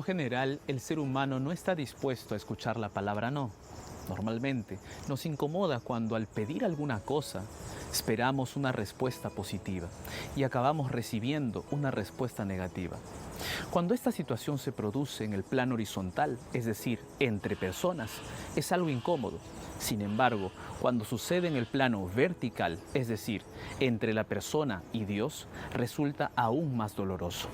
lo general, el ser humano no está dispuesto a escuchar la palabra no. Normalmente nos incomoda cuando al pedir alguna cosa esperamos una respuesta positiva y acabamos recibiendo una respuesta negativa. Cuando esta situación se produce en el plano horizontal, es decir, entre personas, es algo incómodo. Sin embargo, cuando sucede en el plano vertical, es decir, entre la persona y Dios, resulta aún más doloroso.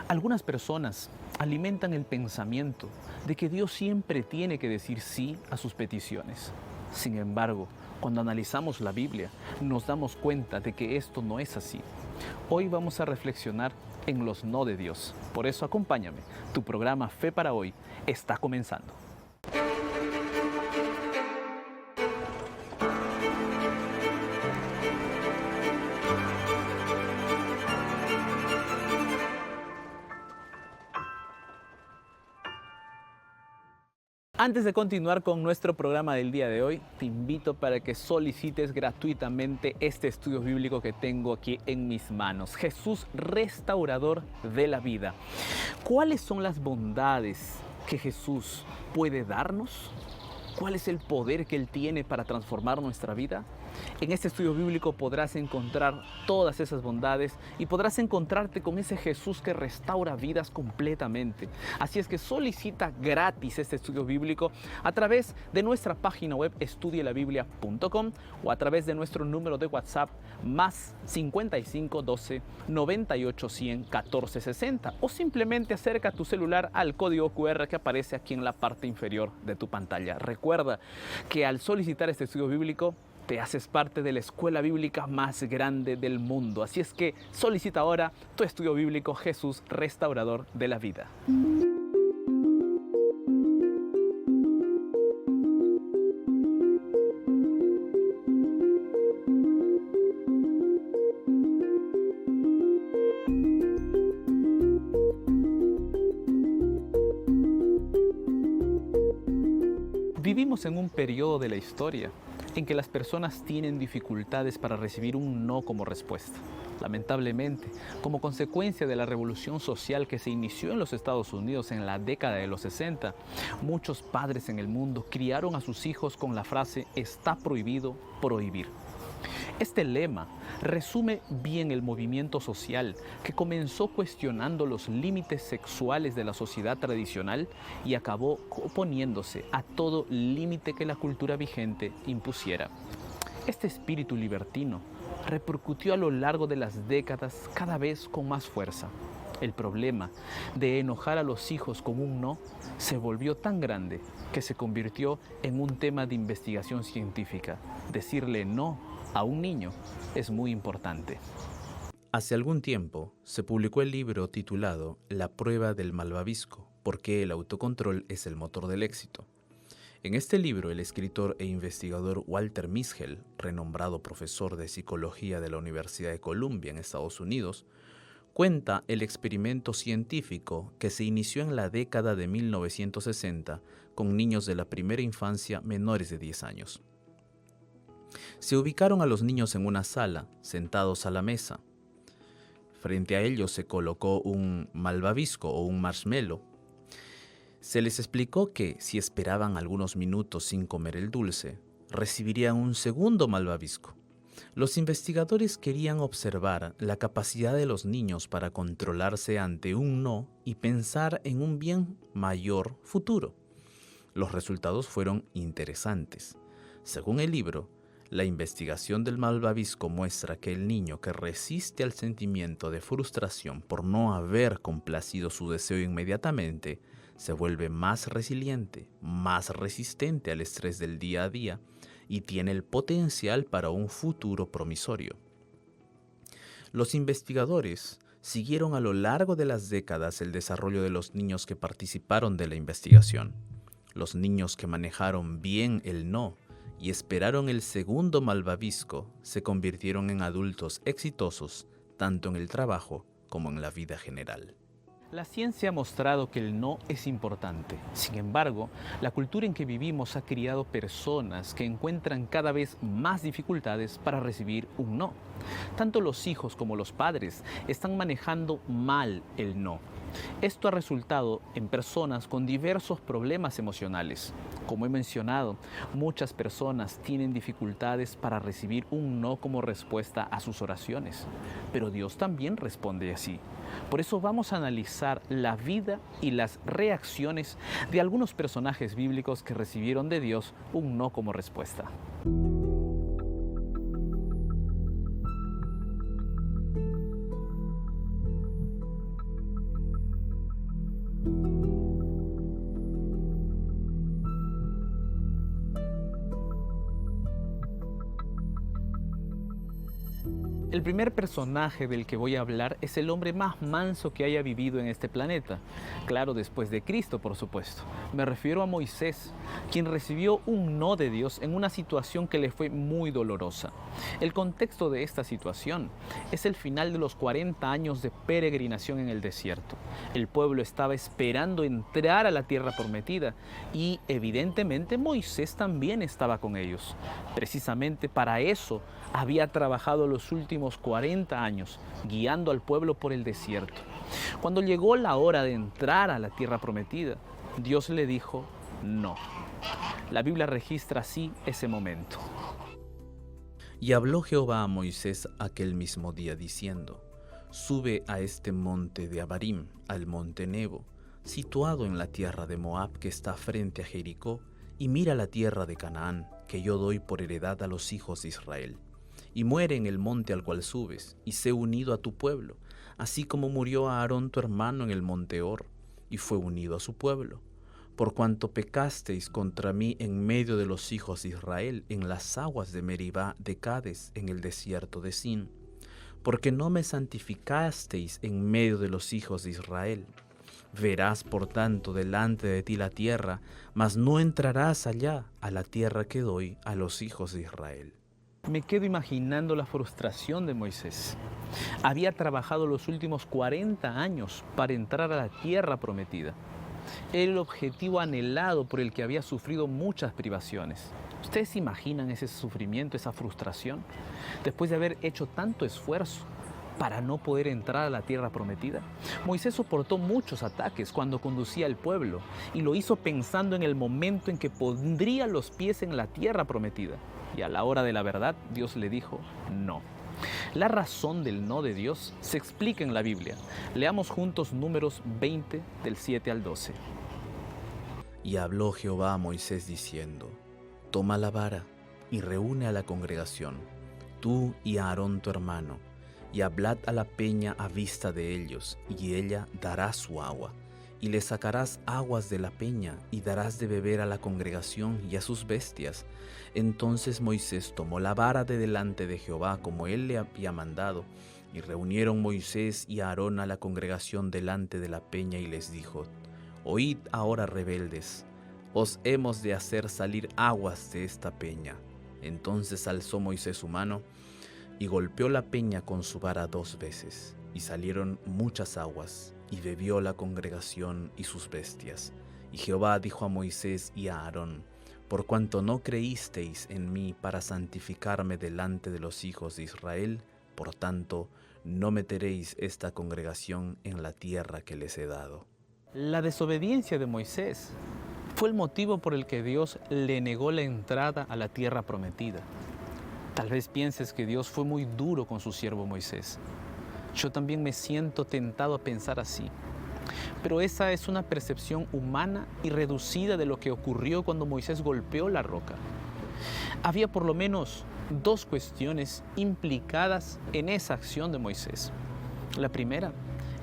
Algunas personas alimentan el pensamiento de que Dios siempre tiene que decir sí a sus peticiones. Sin embargo, cuando analizamos la Biblia, nos damos cuenta de que esto no es así. Hoy vamos a reflexionar en los no de Dios. Por eso acompáñame. Tu programa Fe para Hoy está comenzando. Antes de continuar con nuestro programa del día de hoy, te invito para que solicites gratuitamente este estudio bíblico que tengo aquí en mis manos. Jesús, restaurador de la vida. ¿Cuáles son las bondades que Jesús puede darnos? ¿Cuál es el poder que Él tiene para transformar nuestra vida? En este estudio bíblico podrás encontrar todas esas bondades y podrás encontrarte con ese Jesús que restaura vidas completamente. Así es que solicita gratis este estudio bíblico a través de nuestra página web estudielabiblia.com o a través de nuestro número de WhatsApp más 55 12 98 100 14 60 o simplemente acerca tu celular al código QR que aparece aquí en la parte inferior de tu pantalla. Recuerda que al solicitar este estudio bíblico te haces parte de la escuela bíblica más grande del mundo. Así es que solicita ahora tu estudio bíblico Jesús, restaurador de la vida. Vivimos en un periodo de la historia en que las personas tienen dificultades para recibir un no como respuesta. Lamentablemente, como consecuencia de la revolución social que se inició en los Estados Unidos en la década de los 60, muchos padres en el mundo criaron a sus hijos con la frase "está prohibido prohibir". Este lema resume bien el movimiento social que comenzó cuestionando los límites sexuales de la sociedad tradicional y acabó oponiéndose a todo límite que la cultura vigente impusiera. Este espíritu libertino repercutió a lo largo de las décadas cada vez con más fuerza. El problema de enojar a los hijos con un no se volvió tan grande que se convirtió en un tema de investigación científica. Decirle no a un niño es muy importante. Hace algún tiempo se publicó el libro titulado La prueba del malvavisco, ¿por qué el autocontrol es el motor del éxito? En este libro, el escritor e investigador Walter Mischel, renombrado profesor de psicología de la Universidad de Columbia en Estados Unidos, cuenta el experimento científico que se inició en la década de 1960 con niños de la primera infancia menores de 10 años. Se ubicaron a los niños en una sala, sentados a la mesa. Frente a ellos se colocó un malvavisco o un marshmallow. Se les explicó que si esperaban algunos minutos sin comer el dulce, recibirían un segundo malvavisco. Los investigadores querían observar la capacidad de los niños para controlarse ante un no y pensar en un bien mayor futuro. Los resultados fueron interesantes. Según el libro, la investigación del malvavisco muestra que el niño que resiste al sentimiento de frustración por no haber complacido su deseo inmediatamente se vuelve más resiliente, más resistente al estrés del día a día y tiene el potencial para un futuro promisorio. Los investigadores siguieron a lo largo de las décadas el desarrollo de los niños que participaron de la investigación. Los niños que manejaron bien el no y esperaron el segundo malvavisco se convirtieron en adultos exitosos tanto en el trabajo como en la vida general. La ciencia ha mostrado que el no es importante. Sin embargo, la cultura en que vivimos ha criado personas que encuentran cada vez más dificultades para recibir un no. Tanto los hijos como los padres están manejando mal el no. Esto ha resultado en personas con diversos problemas emocionales. Como he mencionado, muchas personas tienen dificultades para recibir un no como respuesta a sus oraciones, pero Dios también responde así. Por eso vamos a analizar la vida y las reacciones de algunos personajes bíblicos que recibieron de Dios un no como respuesta. El primer personaje del que voy a hablar es el hombre más manso que haya vivido en este planeta. Claro, después de Cristo, por supuesto. Me refiero a Moisés, quien recibió un no de Dios en una situación que le fue muy dolorosa. El contexto de esta situación es el final de los 40 años de peregrinación en el desierto. El pueblo estaba esperando entrar a la tierra prometida y evidentemente Moisés también estaba con ellos. Precisamente para eso había trabajado los últimos 40 años, guiando al pueblo por el desierto. Cuando llegó la hora de entrar a la tierra prometida, Dios le dijo no. La Biblia registra así ese momento. Y habló Jehová a Moisés aquel mismo día diciendo: Sube a este monte de Abarim, al monte Nebo, situado en la tierra de Moab que está frente a Jericó, y mira la tierra de Canaán, que yo doy por heredad a los hijos de Israel. Y muere en el monte al cual subes, y sé unido a tu pueblo, así como murió Aarón tu hermano en el monte Hor, y fue unido a su pueblo. Por cuanto pecasteis contra mí en medio de los hijos de Israel, en las aguas de Meribá de Cades, en el desierto de Sin. Porque no me santificasteis en medio de los hijos de Israel. Verás, por tanto, delante de ti la tierra, mas no entrarás allá, a la tierra que doy a los hijos de Israel. Me quedo imaginando la frustración de Moisés. Había trabajado los últimos 40 años para entrar a la tierra prometida. Era el objetivo anhelado por el que había sufrido muchas privaciones. ¿Ustedes se imaginan ese sufrimiento, esa frustración? Después de haber hecho tanto esfuerzo para no poder entrar a la tierra prometida. Moisés soportó muchos ataques cuando conducía al pueblo y lo hizo pensando en el momento en que pondría los pies en la tierra prometida. Y a la hora de la verdad, Dios le dijo no. La razón del no de Dios se explica en la Biblia. Leamos juntos Números 20, del 7 al 12. Y habló Jehová a Moisés diciendo: Toma la vara y reúne a la congregación, tú y a Aarón tu hermano, y hablad a la peña a vista de ellos, y ella dará su agua. Y le sacarás aguas de la peña, y darás de beber a la congregación y a sus bestias. Entonces Moisés tomó la vara de delante de Jehová, como él le había mandado, y reunieron Moisés y Aarón a la congregación delante de la peña, y les dijo: Oíd ahora, rebeldes, os hemos de hacer salir aguas de esta peña. Entonces alzó Moisés su mano, y golpeó la peña con su vara 2 veces, y salieron muchas aguas, y bebió la congregación y sus bestias. Y Jehová dijo a Moisés y a Aarón: Por cuanto no creísteis en mí para santificarme delante de los hijos de Israel, por tanto, no meteréis esta congregación en la tierra que les he dado. La desobediencia de Moisés fue el motivo por el que Dios le negó la entrada a la tierra prometida. Tal vez pienses que Dios fue muy duro con su siervo Moisés. Yo también me siento tentado a pensar así. Pero esa es una percepción humana y reducida de lo que ocurrió cuando Moisés golpeó la roca. Había por lo menos 2 cuestiones implicadas en esa acción de Moisés. La primera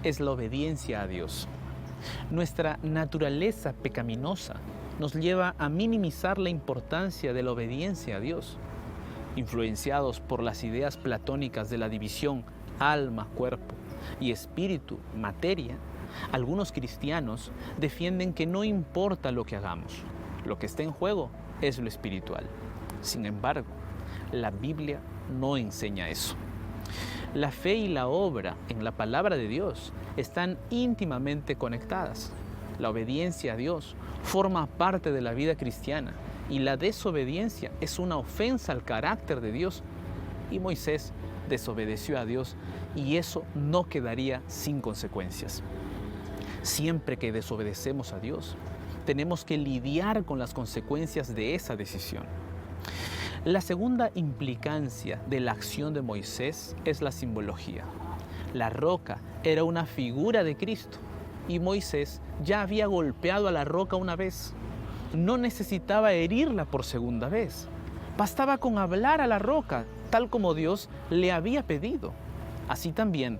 es la obediencia a Dios. Nuestra naturaleza pecaminosa nos lleva a minimizar la importancia de la obediencia a Dios. Influenciados por las ideas platónicas de la división alma, cuerpo y espíritu, materia, algunos cristianos defienden que no importa lo que hagamos, lo que está en juego es lo espiritual. Sin embargo, la Biblia no enseña eso. La fe y la obra en la palabra de Dios están íntimamente conectadas. La obediencia a Dios forma parte de la vida cristiana y la desobediencia es una ofensa al carácter de Dios. Y Moisés desobedeció a Dios y eso no quedaría sin consecuencias. Siempre que desobedecemos a Dios, tenemos que lidiar con las consecuencias de esa decisión. La segunda implicancia de la acción de Moisés es la simbología. La roca era una figura de Cristo y Moisés ya había golpeado a la roca una vez. No necesitaba herirla por segunda vez. Bastaba con hablar a la roca, tal como Dios le había pedido. Así también,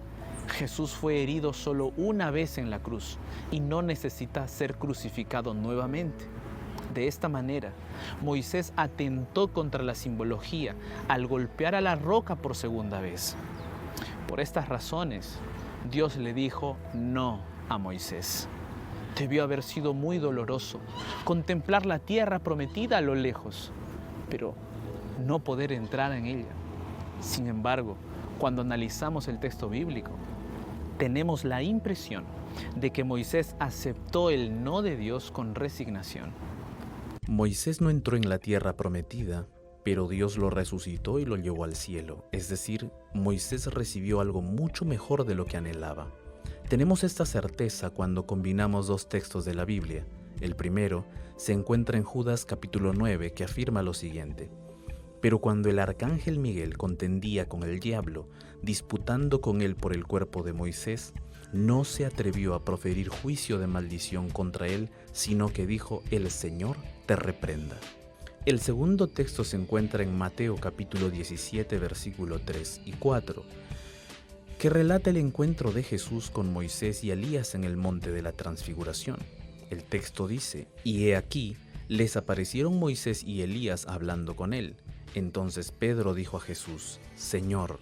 Jesús fue herido solo una vez en la cruz y no necesita ser crucificado nuevamente. De esta manera, Moisés atentó contra la simbología al golpear a la roca por segunda vez. Por estas razones, Dios le dijo no a Moisés. Debió haber sido muy doloroso contemplar la tierra prometida a lo lejos, pero no poder entrar en ella. Sin embargo, cuando analizamos el texto bíblico, tenemos la impresión de que Moisés aceptó el no de Dios con resignación. Moisés no entró en la tierra prometida, pero Dios lo resucitó y lo llevó al cielo. Es decir, Moisés recibió algo mucho mejor de lo que anhelaba. Tenemos esta certeza cuando combinamos dos textos de la Biblia. El primero se encuentra en Judas capítulo 9, que afirma lo siguiente: pero cuando el arcángel Miguel contendía con el diablo, disputando con él por el cuerpo de Moisés, no se atrevió a proferir juicio de maldición contra él, sino que dijo: el Señor te reprenda. El segundo texto se encuentra en Mateo capítulo 17, versículo 3 y 4, que relata el encuentro de Jesús con Moisés y Elías en el monte de la transfiguración. El texto dice: y he aquí, les aparecieron Moisés y Elías hablando con él. Entonces Pedro dijo a Jesús: Señor,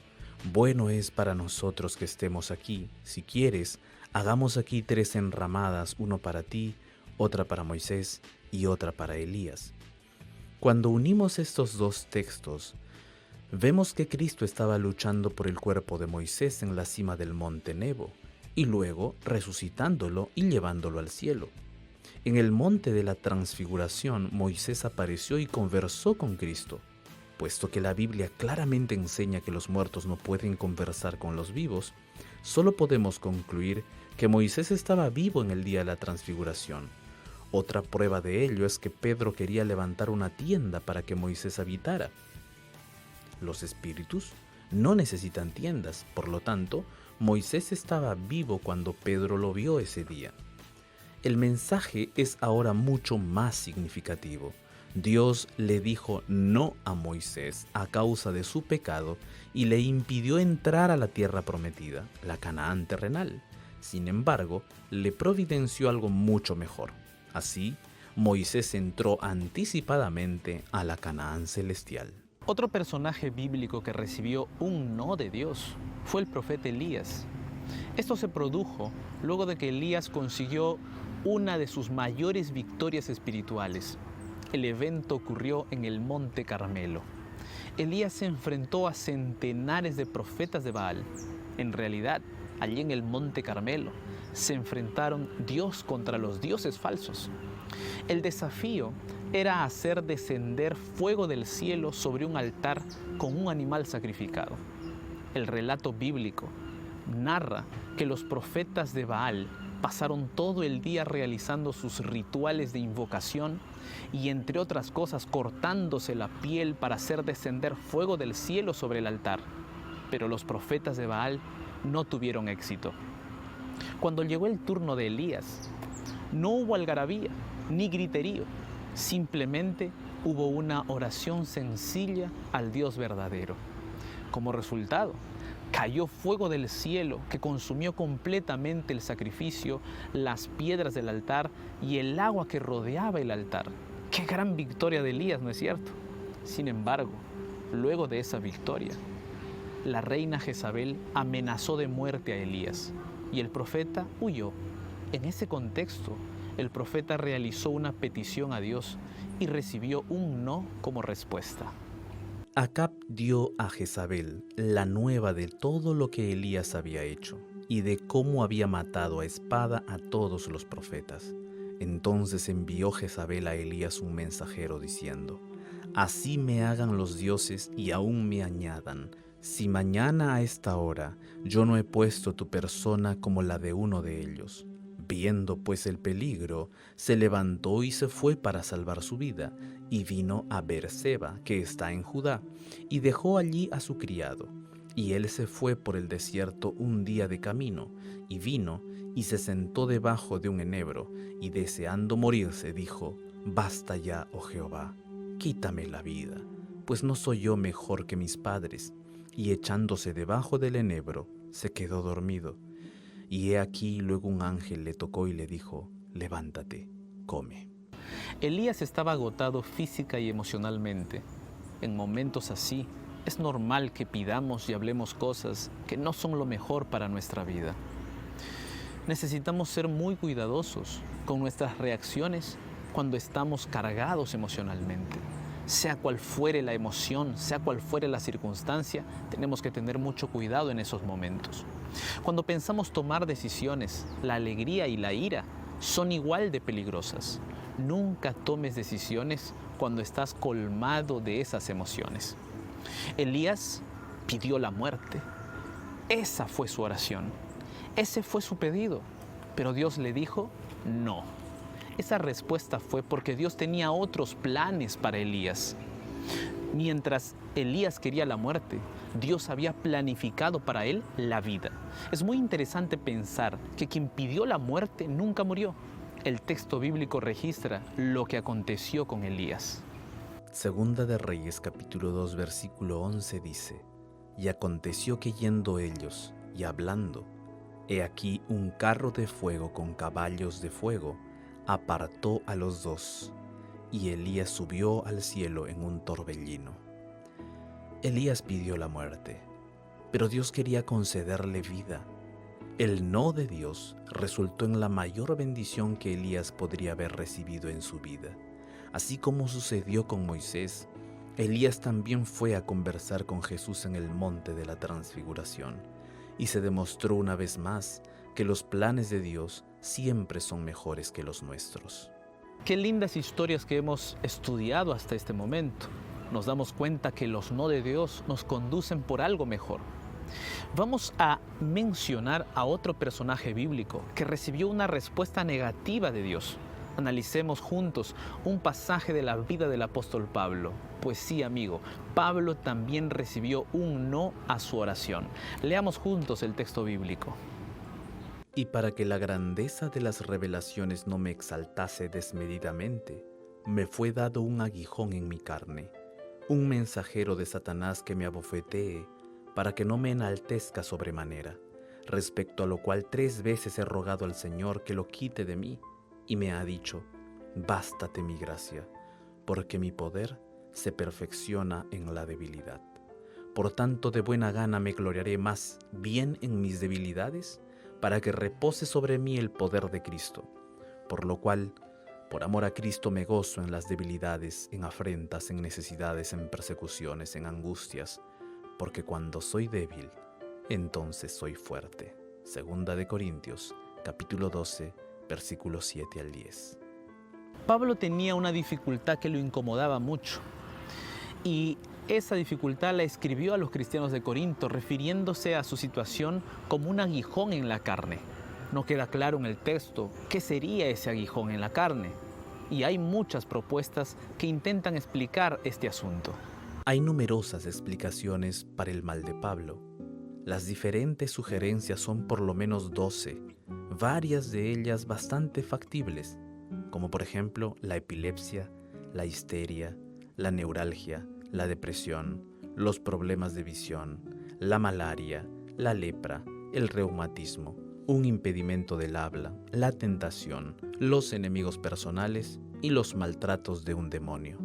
bueno es para nosotros que estemos aquí. Si quieres, hagamos aquí 3 enramadas, uno para ti, otra para Moisés y otra para Elías. Cuando unimos estos dos textos, vemos que Cristo estaba luchando por el cuerpo de Moisés en la cima del monte Nebo, y luego resucitándolo y llevándolo al cielo. En el monte de la transfiguración, Moisés apareció y conversó con Cristo. Puesto que la Biblia claramente enseña que los muertos no pueden conversar con los vivos, solo podemos concluir que Moisés estaba vivo en el día de la transfiguración. Otra prueba de ello es que Pedro quería levantar una tienda para que Moisés habitara. Los espíritus no necesitan tiendas, por lo tanto, Moisés estaba vivo cuando Pedro lo vio ese día. El mensaje es ahora mucho más significativo. Dios le dijo no a Moisés a causa de su pecado y le impidió entrar a la tierra prometida, la Canaán terrenal. Sin embargo, le providenció algo mucho mejor. Así, Moisés entró anticipadamente a la Canaán celestial. Otro personaje bíblico que recibió un no de Dios fue el profeta Elías. Esto se produjo luego de que Elías consiguió una de sus mayores victorias espirituales. El evento ocurrió en el Monte Carmelo. Elías se enfrentó a centenares de profetas de Baal. En realidad, allí en el Monte Carmelo, se enfrentaron Dios contra los dioses falsos. El desafío era hacer descender fuego del cielo sobre un altar con un animal sacrificado. El relato bíblico narra que los profetas de Baal pasaron todo el día realizando sus rituales de invocación y, entre otras cosas, cortándose la piel para hacer descender fuego del cielo sobre el altar. Pero los profetas de Baal no tuvieron éxito. Cuando llegó el turno de Elías, no hubo algarabía ni griterío, simplemente hubo una oración sencilla al Dios verdadero. Como resultado, cayó fuego del cielo que consumió completamente el sacrificio, las piedras del altar y el agua que rodeaba el altar. ¡Qué gran victoria de Elías!, ¿no es cierto? Sin embargo, luego de esa victoria, la reina Jezabel amenazó de muerte a Elías y el profeta huyó. En ese contexto, el profeta realizó una petición a Dios y recibió un no como respuesta. Acab dio a Jezabel la nueva de todo lo que Elías había hecho y de cómo había matado a espada a todos los profetas. Entonces envió Jezabel a Elías un mensajero diciendo: así me hagan los dioses y aún me añadan, si mañana a esta hora yo no he puesto tu persona como la de uno de ellos. Viendo pues el peligro, se levantó y se fue para salvar su vida, y vino a Beerseba, que está en Judá, y dejó allí a su criado. Y él se fue por el desierto un día de camino, y vino y se sentó debajo de un enebro, y deseando morirse dijo: Basta ya, oh Jehová, quítame la vida, pues no soy yo mejor que mis padres. Y echándose debajo del enebro, se quedó dormido. Y he aquí luego un ángel le tocó y le dijo: Levántate, come. Elías estaba agotado física y emocionalmente. En momentos así, es normal que pidamos y hablemos cosas que no son lo mejor para nuestra vida. Necesitamos ser muy cuidadosos con nuestras reacciones cuando estamos cargados emocionalmente. Sea cual fuere la emoción, sea cual fuere la circunstancia, tenemos que tener mucho cuidado en esos momentos. Cuando pensamos tomar decisiones, la alegría y la ira son igual de peligrosas. Nunca tomes decisiones cuando estás colmado de esas emociones. Elías pidió la muerte. Esa fue su oración. Ese fue su pedido. Pero Dios le dijo no. Esa respuesta fue porque Dios tenía otros planes para Elías. Mientras Elías quería la muerte, Dios había planificado para él la vida. Es muy interesante pensar que quien pidió la muerte nunca murió. El texto bíblico registra lo que aconteció con Elías. Segunda de Reyes capítulo 2 versículo 11 dice: Y aconteció que yendo ellos y hablando, he aquí un carro de fuego con caballos de fuego apartó a los dos, y Elías subió al cielo en un torbellino. Elías pidió la muerte, pero Dios quería concederle vida. El no de Dios resultó en la mayor bendición que Elías podría haber recibido en su vida. Así como sucedió con Moisés, Elías también fue a conversar con Jesús en el monte de la Transfiguración, y se demostró una vez más que los planes de Dios siempre son mejores que los nuestros. Qué lindas historias que hemos estudiado hasta este momento. Nos damos cuenta que los no de Dios nos conducen por algo mejor. Vamos a mencionar a otro personaje bíblico que recibió una respuesta negativa de Dios. Analicemos juntos un pasaje de la vida del apóstol Pablo. Pues sí, amigo, Pablo también recibió un no a su oración. Leamos juntos el texto bíblico. Y para que la grandeza de las revelaciones no me exaltase desmedidamente, me fue dado un aguijón en mi carne, un mensajero de Satanás que me abofetee, para que no me enaltezca sobremanera, respecto a lo cual 3 veces he rogado al Señor que lo quite de mí, y me ha dicho: Bástate mi gracia, porque mi poder se perfecciona en la debilidad. Por tanto, de buena gana me gloriaré más bien en mis debilidades, para que repose sobre mí el poder de Cristo. Por lo cual, por amor a Cristo me gozo en las debilidades, en afrentas, en necesidades, en persecuciones, en angustias, porque cuando soy débil, entonces soy fuerte. Segunda de Corintios, capítulo 12, versículos 7 al 10. Pablo tenía una dificultad que lo incomodaba mucho, y esa dificultad la escribió a los cristianos de Corinto, refiriéndose a su situación como un aguijón en la carne. No queda claro en el texto qué sería ese aguijón en la carne, y hay muchas propuestas que intentan explicar este asunto. Hay numerosas explicaciones para el mal de Pablo. Las diferentes sugerencias son por lo menos 12, varias de ellas bastante factibles, como por ejemplo la epilepsia, la histeria, la neuralgia, la depresión, los problemas de visión, la malaria, la lepra, el reumatismo, un impedimento del habla, la tentación, los enemigos personales y los maltratos de un demonio.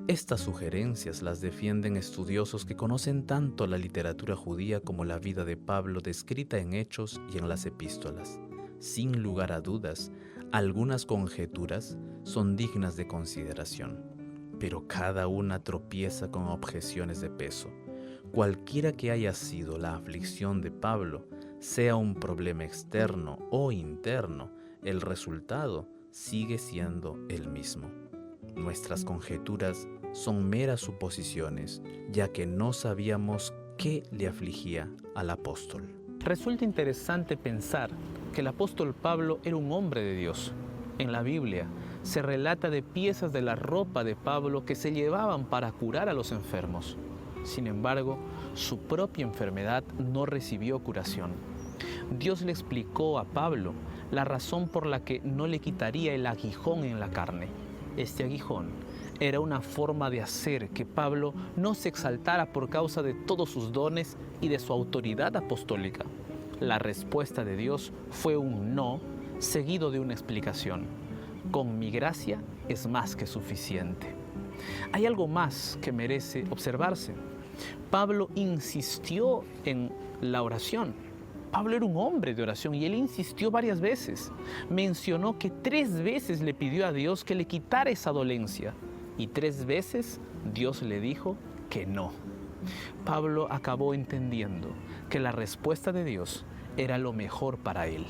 Estas sugerencias las defienden estudiosos que conocen tanto la literatura judía como la vida de Pablo descrita en Hechos y en las epístolas. Sin lugar a dudas, algunas conjeturas son dignas de consideración, pero cada una tropieza con objeciones de peso. Cualquiera que haya sido la aflicción de Pablo, sea un problema externo o interno, el resultado sigue siendo el mismo. Nuestras conjeturas son meras suposiciones, ya que no sabíamos qué le afligía al apóstol. Resulta interesante pensar que el apóstol Pablo era un hombre de Dios. En la Biblia se relata de piezas de la ropa de Pablo que se llevaban para curar a los enfermos. Sin embargo, su propia enfermedad no recibió curación. Dios le explicó a Pablo la razón por la que no le quitaría el aguijón en la carne. Este aguijón era una forma de hacer que Pablo no se exaltara por causa de todos sus dones y de su autoridad apostólica. La respuesta de Dios fue un no, seguido de una explicación. Con mi gracia es más que suficiente. Hay algo más que merece observarse. Pablo insistió en la oración. Pablo era un hombre de oración y él insistió varias veces. Mencionó que 3 veces le pidió a Dios que le quitara esa dolencia. Y 3 veces Dios le dijo que no. Pablo acabó entendiendo que la respuesta de Dios era lo mejor para él.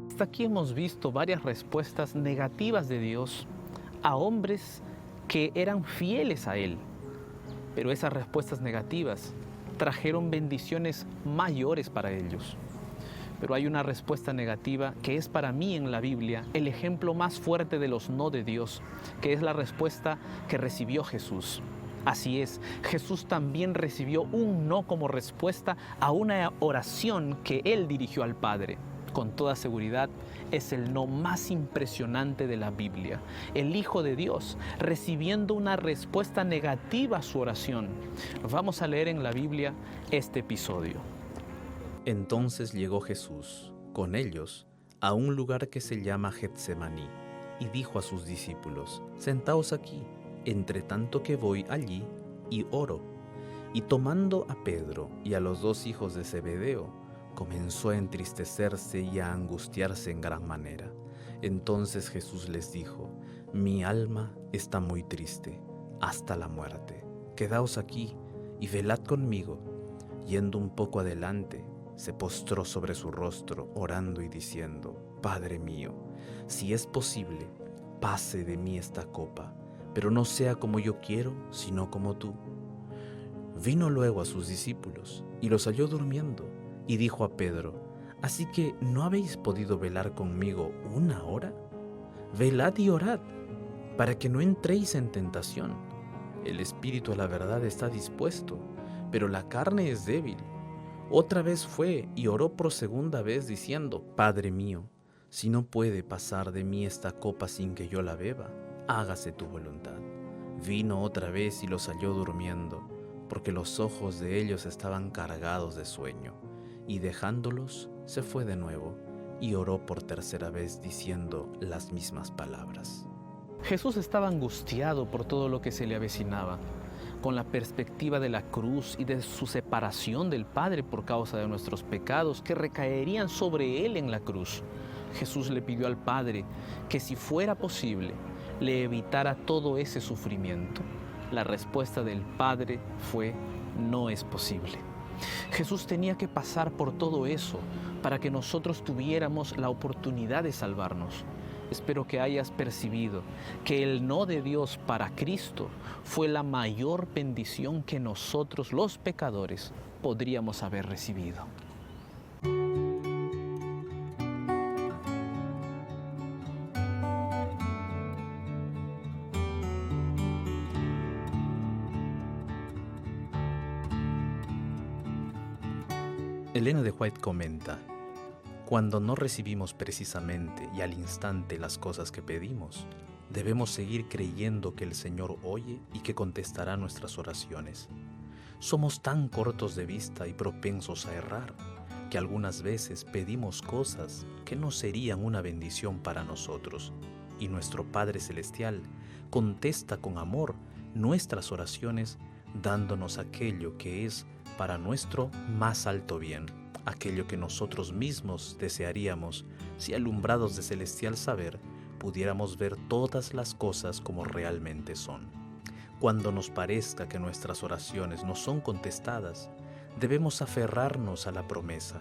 Hasta aquí hemos visto varias respuestas negativas de Dios a hombres que eran fieles a Él. Pero esas respuestas negativas trajeron bendiciones mayores para ellos. Pero hay una respuesta negativa que es para mí en la Biblia el ejemplo más fuerte de los no de Dios, que es la respuesta que recibió Jesús. Así es, Jesús también recibió un no como respuesta a una oración que Él dirigió al Padre. Con toda seguridad, es el no más impresionante de la Biblia. El Hijo de Dios recibiendo una respuesta negativa a su oración. Vamos a leer en la Biblia este episodio. Entonces llegó Jesús, con ellos, a un lugar que se llama Getsemaní, y dijo a sus discípulos: Sentaos aquí, entre tanto que voy allí y oro. Y tomando a Pedro y a los 2 hijos de Zebedeo, comenzó a entristecerse y a angustiarse en gran manera. Entonces Jesús les dijo: Mi alma está muy triste, hasta la muerte. Quedaos aquí y velad conmigo. Yendo un poco adelante, se postró sobre su rostro, orando y diciendo: Padre mío, si es posible, pase de mí esta copa, pero no sea como yo quiero, sino como tú. Vino luego a sus discípulos y los halló durmiendo, y dijo a Pedro: ¿Así que no habéis podido velar conmigo 1 hora? Velad y orad, para que no entréis en tentación. El espíritu a la verdad está dispuesto, pero la carne es débil. Otra vez fue y oró por 2ª vez diciendo: Padre mío, si no puede pasar de mí esta copa sin que yo la beba, hágase tu voluntad. Vino otra vez y los halló durmiendo, porque los ojos de ellos estaban cargados de sueño. Y dejándolos, se fue de nuevo y oró por 3ª vez diciendo las mismas palabras. Jesús estaba angustiado por todo lo que se le avecinaba, con la perspectiva de la cruz y de su separación del Padre por causa de nuestros pecados que recaerían sobre Él en la cruz. Jesús le pidió al Padre que, si fuera posible, le evitara todo ese sufrimiento. La respuesta del Padre fue: no es posible. Jesús tenía que pasar por todo eso para que nosotros tuviéramos la oportunidad de salvarnos. Espero que hayas percibido que el no de Dios para Cristo fue la mayor bendición que nosotros, los pecadores, podríamos haber recibido. Elena de White comenta: cuando no recibimos precisamente y al instante las cosas que pedimos, debemos seguir creyendo que el Señor oye y que contestará nuestras oraciones. Somos tan cortos de vista y propensos a errar que algunas veces pedimos cosas que no serían una bendición para nosotros, y nuestro Padre Celestial contesta con amor nuestras oraciones, dándonos aquello que es para nuestro más alto bien, aquello que nosotros mismos desearíamos si, alumbrados de celestial saber, pudiéramos ver todas las cosas como realmente son. Cuando nos parezca que nuestras oraciones no son contestadas, debemos aferrarnos a la promesa: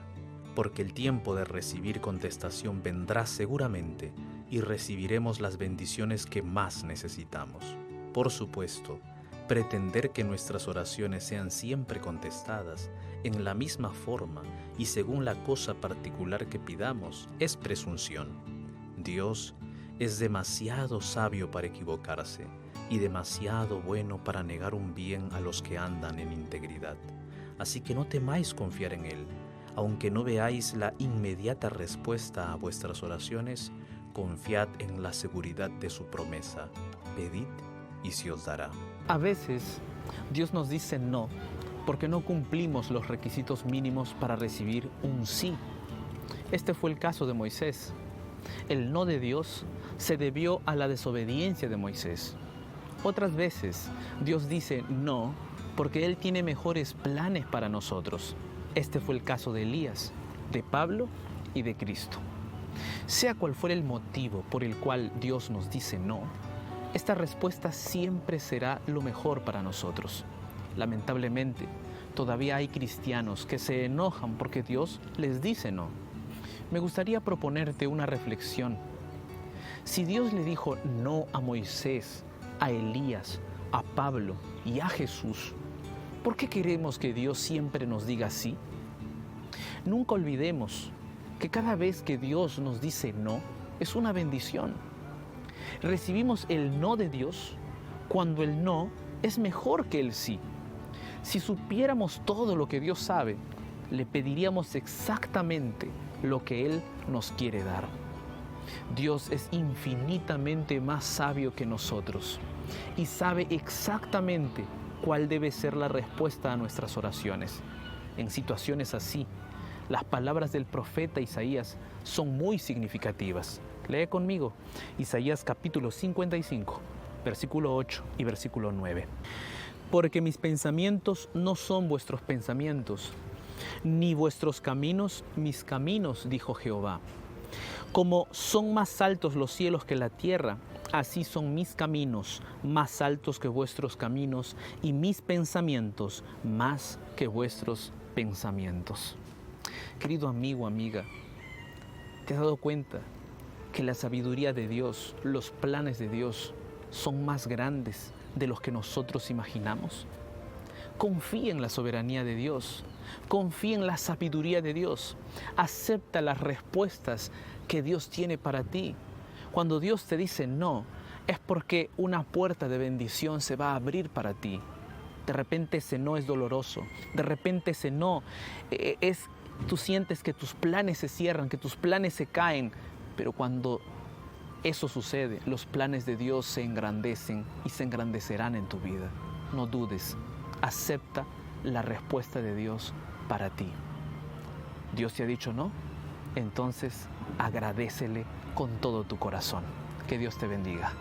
porque el tiempo de recibir contestación vendrá seguramente y recibiremos las bendiciones que más necesitamos. Por supuesto, pretender que nuestras oraciones sean siempre contestadas en la misma forma y según la cosa particular que pidamos es presunción. Dios es demasiado sabio para equivocarse y demasiado bueno para negar un bien a los que andan en integridad. Así que no temáis confiar en Él. Aunque no veáis la inmediata respuesta a vuestras oraciones, confiad en la seguridad de su promesa. Pedid y se os dará. A veces Dios nos dice no porque no cumplimos los requisitos mínimos para recibir un sí. Este fue el caso de Moisés. El no de Dios se debió a la desobediencia de Moisés. Otras veces Dios dice no porque Él tiene mejores planes para nosotros. Este fue el caso de Elías, de Pablo y de Cristo. Sea cual fuera el motivo por el cual Dios nos dice no, esta respuesta siempre será lo mejor para nosotros. Lamentablemente, todavía hay cristianos que se enojan porque Dios les dice no. Me gustaría proponerte una reflexión. Si Dios le dijo no a Moisés, a Elías, a Pablo y a Jesús, ¿por qué queremos que Dios siempre nos diga sí? Nunca olvidemos que cada vez que Dios nos dice no, es una bendición. Recibimos el no de Dios cuando el no es mejor que el sí. Si supiéramos todo lo que Dios sabe, le pediríamos exactamente lo que Él nos quiere dar. Dios es infinitamente más sabio que nosotros y sabe exactamente cuál debe ser la respuesta a nuestras oraciones. En situaciones así, las palabras del profeta Isaías son muy significativas. Lee conmigo Isaías capítulo 55, versículo 8 y versículo 9. Porque mis pensamientos no son vuestros pensamientos, ni vuestros caminos mis caminos, dijo Jehová. Como son más altos los cielos que la tierra, así son mis caminos más altos que vuestros caminos y mis pensamientos más que vuestros pensamientos. Querido amigo, amiga, ¿te has dado cuenta que la sabiduría de Dios, los planes de Dios son más grandes de los que nosotros imaginamos? Confía en la soberanía de Dios, confía en la sabiduría de Dios, acepta las respuestas que Dios tiene para ti. Cuando Dios te dice no, es porque una puerta de bendición se va a abrir para ti. De repente ese no es doloroso, de repente ese no tú sientes que tus planes se cierran, que tus planes se caen, pero cuando eso sucede, los planes de Dios se engrandecen y se engrandecerán en tu vida. No dudes, acepta la respuesta de Dios para ti. ¿Dios te ha dicho no? Entonces agradécele con todo tu corazón. Que Dios te bendiga.